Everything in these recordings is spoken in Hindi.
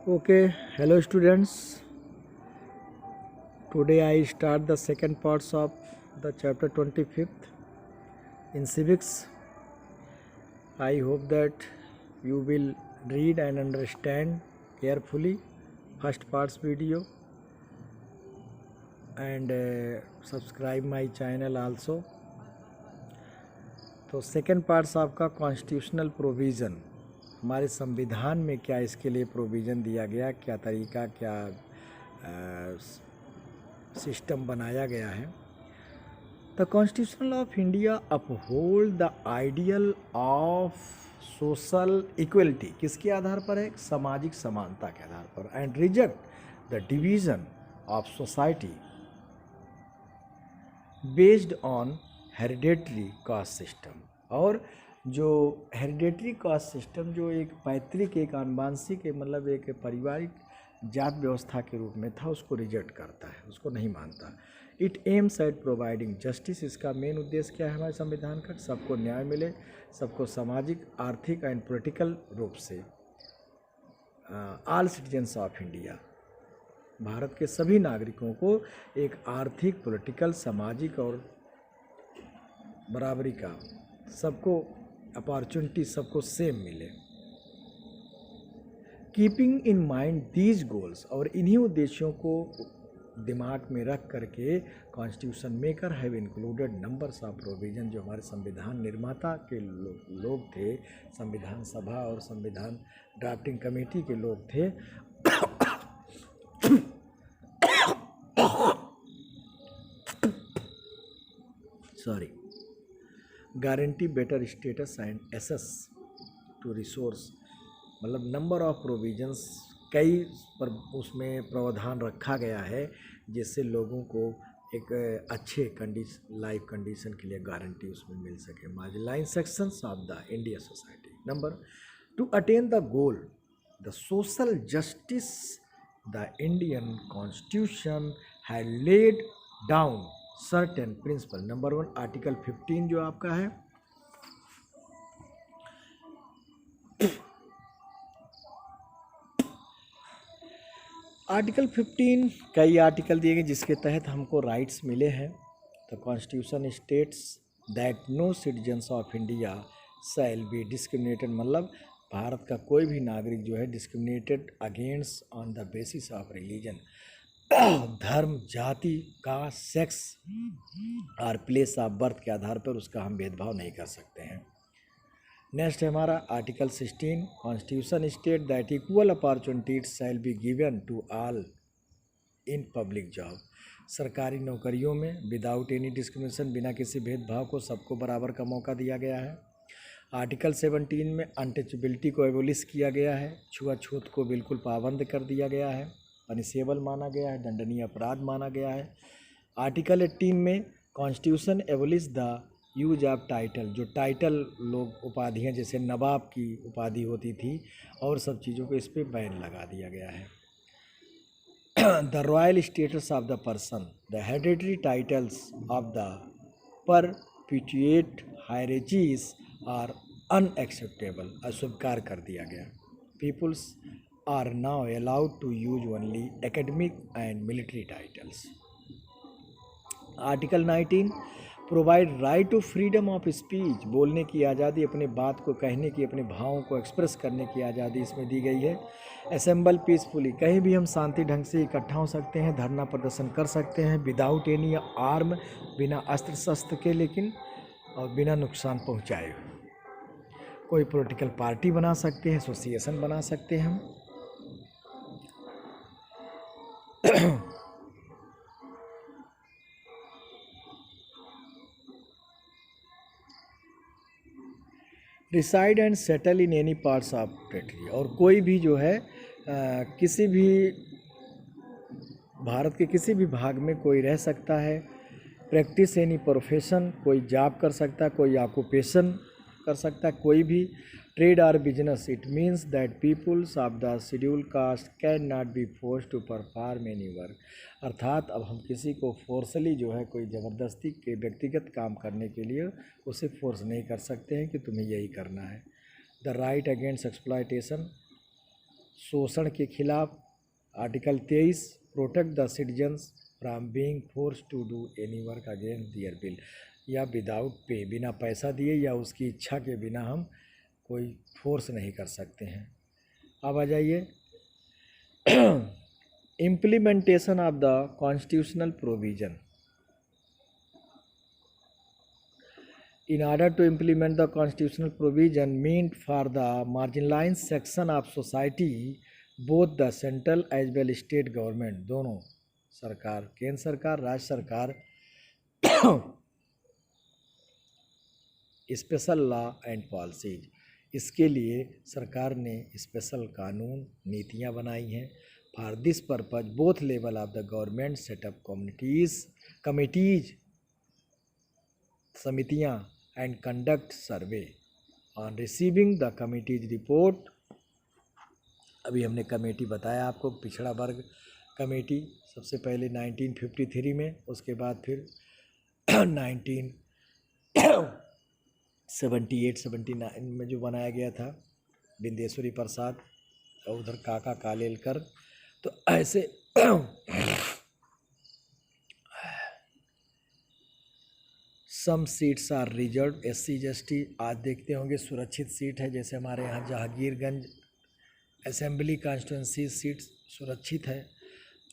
Okay, hello students. Today I start the second parts of the chapter 25th in civics. I hope that you will read and understand carefully first parts video and subscribe my channel also. तो सेकंड पार्ट्स आपका कॉन्स्टिट्यूशनल प्रोविज़न, हमारे संविधान में क्या इसके लिए प्रोविज़न दिया गया, क्या तरीका, क्या सिस्टम बनाया गया है। The constitution of India uphold the ideal of social equality, किसके आधार पर है? सामाजिक समानता के आधार पर। And reject the division of society based on hereditary caste system. और जो हेरिडेटरी कास्ट सिस्टम जो एक पैतृक, एक आनुवंशिक, मतलब एक पारिवारिक जात व्यवस्था के रूप में था, उसको रिजेक्ट करता है, उसको नहीं मानता। It aims at providing justice, इसका मेन उद्देश्य क्या है हमारे संविधान का? सबको न्याय मिले, सबको सामाजिक, आर्थिक एंड पॉलिटिकल रूप से। All citizens of India, Bharat के सभी नागरिकों को एक आर्थिक, पॉलिटिकल, सामाजिक और बराबरी का, सबको अपॉर्चुनिटी, सबको सेम मिले। Keeping in mind these goals, और इन्हीं उद्देश्यों को दिमाग में रख करके constitution maker have included numbers of provision, जो हमारे संविधान निर्माता के लोग थे, संविधान सभा और संविधान ड्राफ्टिंग कमेटी के लोग थे, sorry, guarantee better status and access to resource, मतलब नंबर ऑफ प्रोविजंस, कई पर उसमें प्रावधान रखा गया है जिससे लोगों को एक अच्छे लाइफ कंडीशन के लिए गारंटी उसमें मिल सके। Marginalise sections of the India society. Number two attain the goal the social justice, the Indian constitution had laid down certain principle. Number 1 article 15 जो आपका है, आर्टिकल 15 कई आर्टिकल दिए गए जिसके तहत हमको राइट्स मिले हैं। The constitution states that no citizens of India shall be discriminated, मतलब भारत का कोई भी नागरिक जो है discriminated against on the basis of religion, धर्म, जाति, कास्ट, सेक्स और प्लेस ऑफ बर्थ के आधार पर उसका हम भेदभाव नहीं कर सकते हैं। नेक्स्ट है हमारा article 16, constitution state that equal opportunities shall be given to all in public job, सरकारी नौकरियों में विदाउट एनी डिस्क्रिमिनेशन, बिना किसी भेदभाव को सबको बराबर का मौका दिया गया है। आर्टिकल 17 में अनटचेबिलिटी को एबोलिश किया गया है, छुआछूत को बिल्कुल पाबंद कर दिया गया है, पनिशेबल माना गया है, दंडनीय अपराध माना गया है। आर्टिकल 18 में constitution abolish the use of title, जो टाइटल लोग उपाधियाँ जैसे नवाब की उपाधि होती थी और सब चीज़ों को इस पर बैन लगा दिया गया है। The royal status of the person, the hereditary titles of the perpetuate hierarchies are unacceptable, अस्वीकार कर दिया गया। Peoples are now allowed to use only academic and military titles. Article 19 provide right to freedom of speech, बोलने की आज़ादी, अपने बात को कहने की, अपने भावों को एक्सप्रेस करने की आज़ादी इसमें दी गई है। असेंबल पीसफुली, कहीं भी हम शांति ढंग से इकट्ठा हो सकते हैं, धरना प्रदर्शन कर सकते हैं, विदाउट एनी आर्म, बिना अस्त्र शस्त्र के, लेकिन और बिना नुकसान पहुंचाए। कोई पॉलिटिकल पार्टी बना सकते हैं, एसोसिएशन बना सकते हैं हम। Reside and settle in any parts of territory, और कोई भी जो है किसी भी भारत के किसी भी भाग में कोई रह सकता है। प्रैक्टिस एनी प्रोफेशन, कोई जॉब कर सकता है, कोई ऑक्यूपेशन कर सकता है, कोई भी ट्रेड और business. It means that peoples of the schedule caste can not be force to perform any work, अर्थात अब हम किसी को फोर्सली जो है कोई ज़बरदस्ती के व्यक्तिगत काम करने के लिए उसे फोर्स नहीं कर सकते हैं कि तुम्हें यही करना है। द राइट अगेंस्ट एक्सप्लॉयटेशन, शोषण के खिलाफ। Article 23 protect the citizens from being force to do any work against their will, या विदाउट पे, बिना पैसा दिए या उसकी इच्छा के बिना हम कोई फोर्स नहीं कर सकते हैं। अब आ जाइए implementation of the constitutional provision. In order to implement the constitutional provision meant for the marginalized section of society, both the central as well state government, दोनों सरकार, केंद्र सरकार, राज्य सरकार, स्पेशल लॉ एंड पॉलिसीज, इसके लिए सरकार ने स्पेशल कानून नीतियां बनाई हैं। For this purpose both level of the government setup committees समितियां and conduct survey on receiving the committees report. अभी हमने कमेटी बताया आपको, पिछड़ा वर्ग कमेटी सबसे पहले 1953 में, उसके बाद फिर 1978-79 में जो बनाया गया था बिंदेश्वरी प्रसाद और उधर काका कालेलकर। तो ऐसे some seats are reserve SC ST। आज देखते होंगे सुरक्षित सीट है, जैसे हमारे यहाँ जहांगीरगंज असेंबली कॉन्स्टिट्यूंसी सीट सुरक्षित है।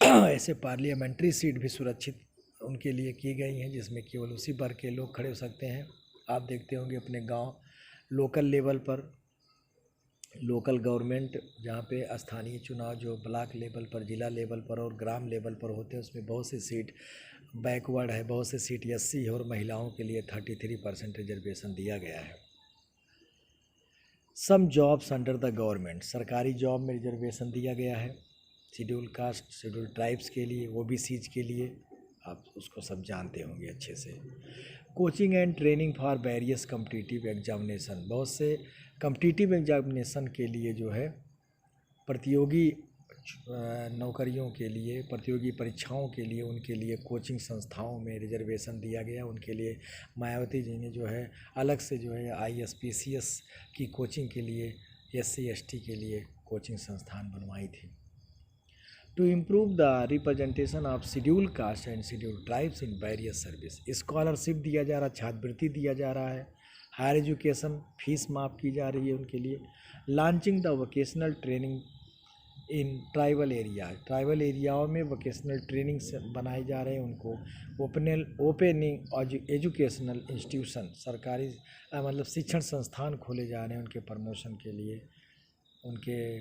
ऐसे पार्लियामेंट्री सीट भी सुरक्षित उनके लिए की गई हैं, जिसमें केवल उसी वर्ग के लोग खड़े हो सकते हैं। आप देखते होंगे अपने गांव लोकल लेवल पर, लोकल गवर्नमेंट जहाँ पे स्थानीय चुनाव जो ब्लॉक लेवल पर, जिला लेवल पर और ग्राम लेवल पर होते हैं, उसमें बहुत सी सीट बैकवर्ड है, बहुत सी सीट SC है, और महिलाओं के लिए 33% रिजर्वेशन दिया गया है। Some jobs under the government, सरकारी जॉब में रिजर्वेशन दिया गया है। शेड्यूल कास्ट, शेड्यूल ट्राइब्स के लिए, OBCs के लिए, आप उसको सब जानते होंगे अच्छे से। Coaching and training for various competitive examination, बहुत से कम्पिटिटिव एग्जामिनेशन के लिए जो है, प्रतियोगी नौकरियों के लिए, प्रतियोगी परीक्षाओं के लिए, उनके लिए कोचिंग संस्थाओं में रिजर्वेशन दिया गया। उनके लिए मायावती जी ने जो है अलग से जो है ISPCS की कोचिंग के लिए, SC ST के लिए कोचिंग संस्थान बनवाई थी। To improve the representation of schedule caste and schedule tribes in various service, scholarship दिया जा रहा, छात्रवृत्ति दिया जा रहा है, हायर एजुकेशन फीस माफ़ की जा रही है उनके लिए। Launching the vocational training in tribal area, tribal एरियाओं में वोकेशनल ट्रेनिंग बनाए जा रहे हैं उनको। ओपनिंग एजुकेशनल इंस्टीट्यूशन, सरकारी मतलब शिक्षण संस्थान खोले जा रहे हैं उनके प्रमोशन के लिए, उनके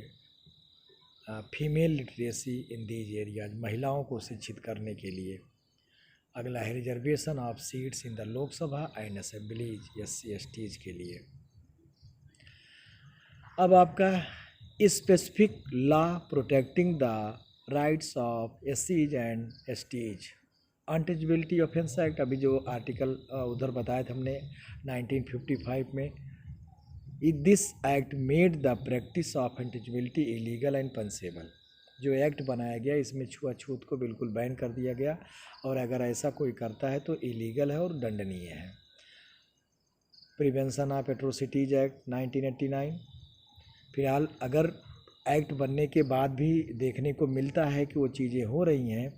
female literacy in these areas, महिलाओं को शिक्षित करने के लिए। अगला है reservation of seats in the Lok Sabha and assemblies SC STs के लिए। अब आपका specific law protecting the rights of SCs and STs, untouchability offence act, अभी जो आर्टिकल उधर बताया था हमने 1955 में। This act made the practice of untouchability illegal and punishable, जो एक्ट बनाया गया इसमें छुआछूत को बिल्कुल बैन कर दिया गया, और अगर ऐसा कोई करता है तो इलीगल है और दंडनीय है। Prevention of atrocities act 1989। फिलहाल अगर एक्ट बनने के बाद भी देखने को मिलता है कि वो चीज़ें हो रही हैं,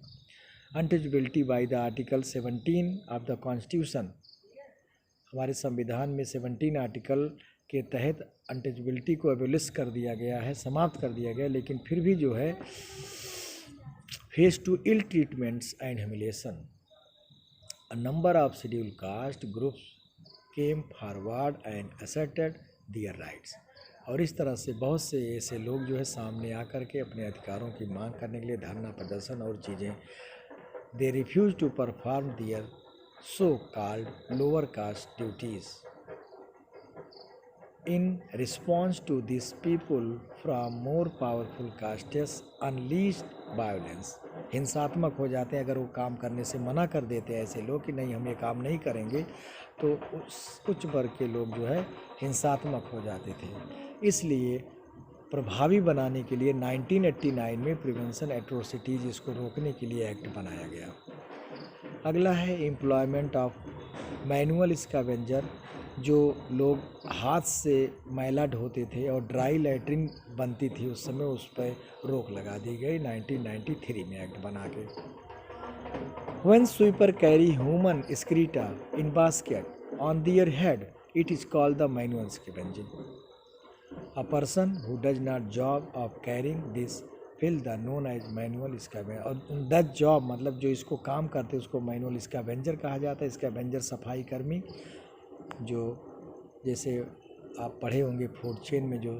untouchability by the article 17 of the constitution, हमारे संविधान में 17 आर्टिकल के तहत अनटचेबिलिटी को एबोलिश कर दिया गया है, समाप्त कर दिया गया, लेकिन फिर भी जो है face to ill treatments and humiliation, a number of schedule caste groups came forward and asserted their rights, और इस तरह से बहुत से ऐसे लोग जो है सामने आकर के अपने अधिकारों की मांग करने के लिए धरना प्रदर्शन और चीज़ें, they refuse to perform their so called lower caste duties. In response to these people from more powerful castes unleashed violence, हिंसात्मक हो जाते हैं अगर वो काम करने से मना कर देते हैं ऐसे लोग कि नहीं हम ये काम नहीं करेंगे, तो उच्च वर्ग के लोग जो है हिंसात्मक हो जाते थे। इसलिए प्रभावी बनाने के लिए 1989 में प्रिवेंशन एट्रोसिटीज़, इसको रोकने के लिए एक्ट बनाया गया। अगला है एम्प्लॉयमेंट ऑफ मैनुअल स्कैवेंजर जो लोग हाथ से मैला ढोते थे और ड्राई लैट्रिन बनती थी उस समय, उस पर रोक लगा दी गई 1993 में एक्ट बना के। When sweeper carry human excreta in basket on their head, it is called the manual scavenging. A person who does not job of carrying this fill the known as manual scavenger. और that job मतलब जो इसको काम करते हैं उसको manual scavenger कहा जाता है। स्कैवेंजर सफाई कर्मी, जो जैसे आप पढ़े होंगे फूड चेन में जो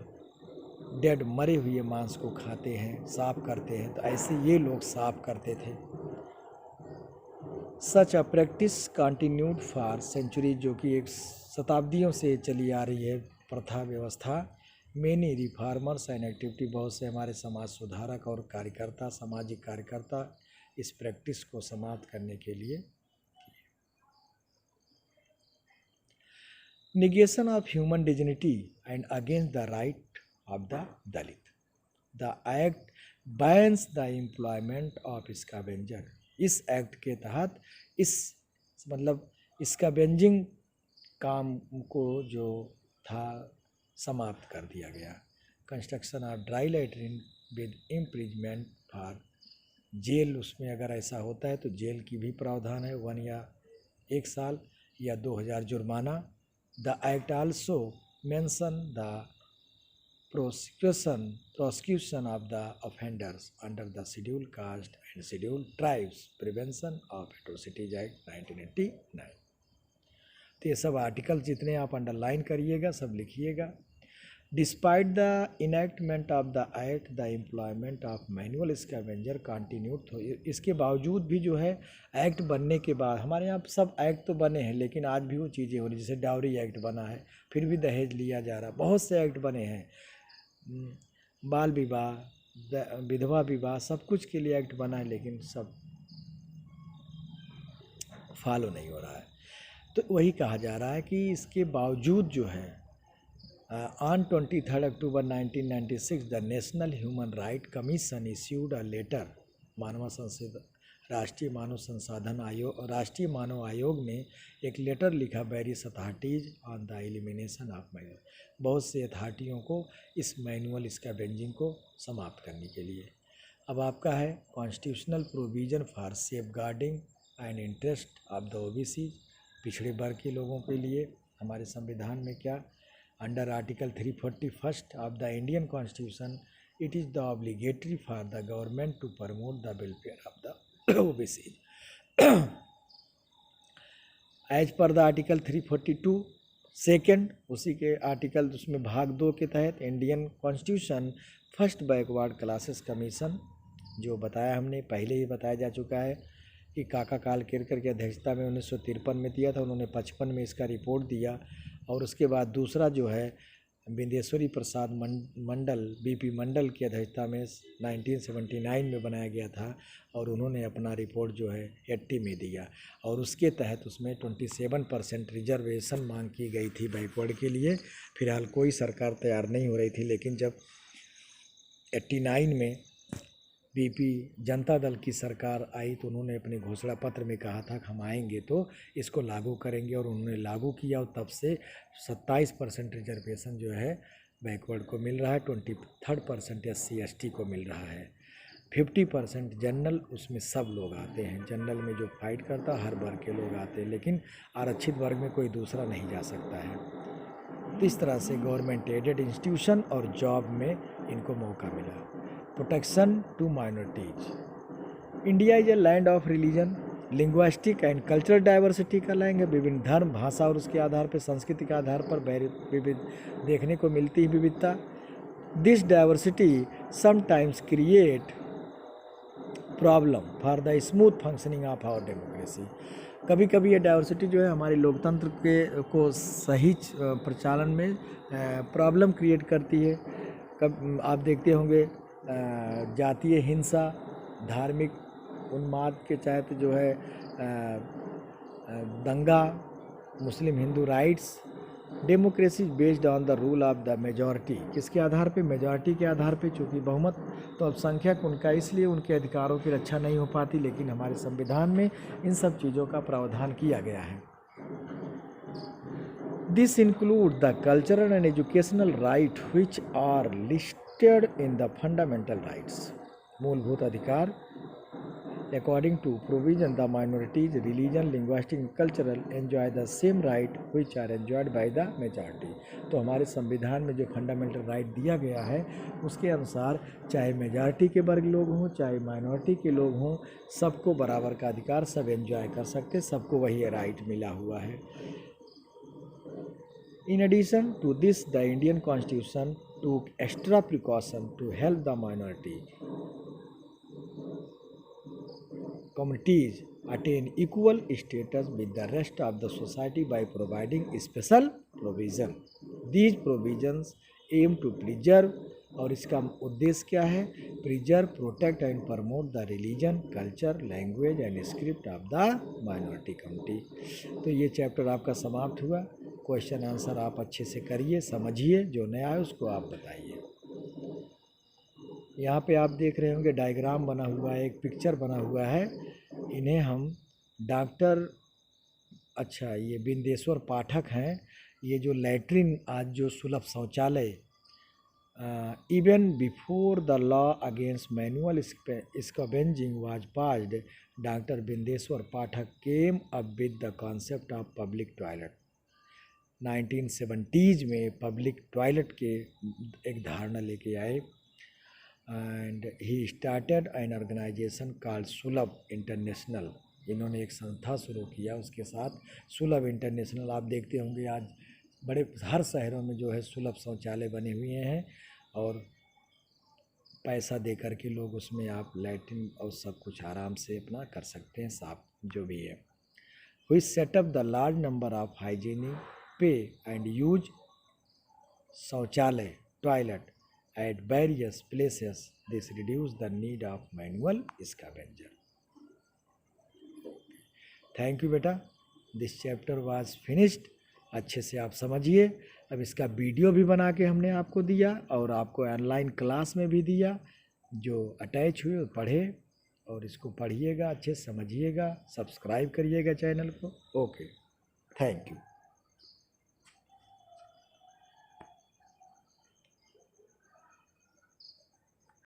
डेड मरे हुए मांस को खाते हैं, साफ करते हैं, तो ऐसे ये लोग साफ करते थे। Such a practice continued for century, जो कि एक शताब्दियों से चली आ रही है प्रथा व्यवस्था। मेनी रिफॉर्मर्स एंड एक्टिविटी, बहुत से हमारे समाज सुधारक और कार्यकर्ता, सामाजिक कार्यकर्ता इस प्रैक्टिस को समाप्त करने के लिए। Negation of human dignity and against the right of the Dalit. The act bans the employment of scavenger. इस एक्ट के तहत इस मतलब स्कैवेंजिंग काम को जो था समाप्त कर दिया गया। Construction of dry latrine with imprisonment for, jail उसमें अगर ऐसा होता है तो जेल की भी प्रावधान है, 1 या 1 साल या 2000 जुर्माना। The act also mention the prosecution of the offenders under the Scheduled Caste and Scheduled Tribes Prevention of Atrocities Act 1989। तो ये सब आर्टिकल जितने आप अंडरलाइन करिएगा, सब लिखिएगा। Despite the enactment of the act the employment of manual scavenger continued. तो इसके बावजूद भी जो है एक्ट बनने के बाद, हमारे यहाँ सब एक्ट तो बने हैं लेकिन आज भी वो चीज़ें हो रही, जैसे डाउरी एक्ट बना है फिर भी दहेज लिया जा रहा, बहुत से एक्ट बने हैं, बाल विवाह, विधवा विवाह, सब कुछ के लिए एक्ट बना है लेकिन सब फॉलो नहीं हो रहा है। तो वही कहा जा रहा है कि इसके बावजूद जो है on 23 October 1996 the national human right commission issued a letter, राष्ट्रीय मानव आयोग ने एक लेटर लिखा various authorities on the elimination of manual, बहुत से अथॉरिटियों को इस मैनुअल स्कैवेंजिंग को समाप्त करने के लिए। अब आपका है constitutional provision for safeguarding and interest of the OBC, पिछड़े वर्ग के लोगों के लिए हमारे संविधान में क्या, under article 341 of the Indian constitution, it is the obligatory for the government to promote the welfare of the OBC as per the article 342 second, उसी के आर्टिकल उसमें भाग 2 के तहत Indian constitution first backward classes commission, जो बताया हमने पहले ही बताया जा चुका है कि काका काल केरकर की अध्यक्षता में 1953 में दिया था, उन्होंने 55 में इसका रिपोर्ट दिया। और उसके बाद दूसरा जो है बिंदेश्वरी प्रसाद मंडल, बीपी मंडल की अध्यक्षता में 1979 में बनाया गया था और उन्होंने अपना रिपोर्ट जो है 80 में दिया और उसके तहत उसमें 27% रिजर्वेशन मांग की गई थी बैकवर्ड के लिए। फिलहाल कोई सरकार तैयार नहीं हो रही थी, लेकिन जब 89 में बीपी जनता दल की सरकार आई तो उन्होंने अपने घोषणा पत्र में कहा था कि हम आएंगे तो इसको लागू करेंगे, और उन्होंने लागू किया और तब से 27% रिजर्वेशन जो है बैकवर्ड को मिल रहा है, 23% SC/ST को मिल रहा है, 50% जनरल, उसमें सब लोग आते हैं, जनरल में जो फाइट करता हर वर्ग के लोग आते हैं, लेकिन आरक्षित वर्ग में कोई दूसरा नहीं जा सकता है। तो इस तरह से गवर्नमेंट एडेड इंस्टीट्यूशन और जॉब में इनको मौका मिला। Protection to minorities, India is a land of religion, linguistic and cultural diversity का लैंड है, विभिन्न धर्म, भाषा और उसके आधार पर, संस्कृति के आधार पर विविध देखने को मिलती है विविधता। This diversity sometimes create problem for the smooth functioning of our democracy. कभी कभी ये डाइवर्सिटी जो है हमारे लोकतंत्र को सही प्रचालन में प्रॉब्लम क्रिएट करती है। कब आप देखते होंगे जातीय हिंसा, धार्मिक उन्माद के तहत जो है दंगा, Muslim Hindu riots, democracy based on the rule of the majority, किसके आधार पे, मेजॉरिटी के आधार पे, चूँकि बहुमत तो अल्पसंख्यक उनका, इसलिए उनके अधिकारों की रक्षा नहीं हो पाती, लेकिन हमारे संविधान में इन सब चीज़ों का प्रावधान किया गया है। This include the cultural and educational right which are listed in the fundamental rights. मूलभूत अधिकार according to provision the minorities religion linguistic and cultural enjoy the same right which are enjoyed by the majority. तो हमारे संविधान में जो फंडामेंटल राइट दिया गया है उसके अनुसार चाहे मेजॉरिटी के वर्ग लोग हों चाहे माइनॉरिटी के लोग हों सबको बराबर का अधिकार सब एंजॉय कर सकते सबको वही राइट मिला हुआ है. In addition to this, the Indian Constitution took extra precaution to help the minority communities attain equal status with the rest of the society by providing special provision. These provisions aim to preserve और इसका उद्देश्य क्या है preserve protect and promote the religion culture language and script of the minority community. तो ये चैप्टर आपका समाप्त हुआ. क्वेश्चन आंसर आप अच्छे से करिए समझिए जो नया है उसको आप बताइए. यहाँ पे आप देख रहे होंगे डायग्राम बना हुआ है एक पिक्चर बना हुआ है. इन्हें हम डॉक्टर ये बिंदेश्वर पाठक हैं. ये जो लैट्रिन आज जो सुलभ शौचालय even before the law against manual scavenging was passed, Dr. Bindeswar Pathak came up with the concept of public toilet. 1970s में पब्लिक टॉयलेट के एक धारणा लेके आए and he started an organisation called Sulabh international. इन्होंने एक संस्था शुरू किया उसके साथ सुलभ इंटरनेशनल. आप देखते होंगे आज बड़े हर शहरों में जो है सुलभ शौचालय बने हुए हैं और पैसा दे कर के लोग उसमें आप लैट्रिन और सब कुछ आराम से अपना कर सकते हैं साफ जो भी है. We setup the large number of hygienic pay and use शौचालय toilet at various places. This reduce the need of manual scavenger. Thank you बेटा. This chapter was finished. अच्छे से आप समझिए. अब इसका वीडियो भी बना के हमने आपको दिया और आपको ऑनलाइन क्लास में भी दिया. जो अटैच हुए पढ़े और इसको पढ़िएगा अच्छे से समझिएगा. सब्सक्राइब करिएगा चैनल को. Okay thank you.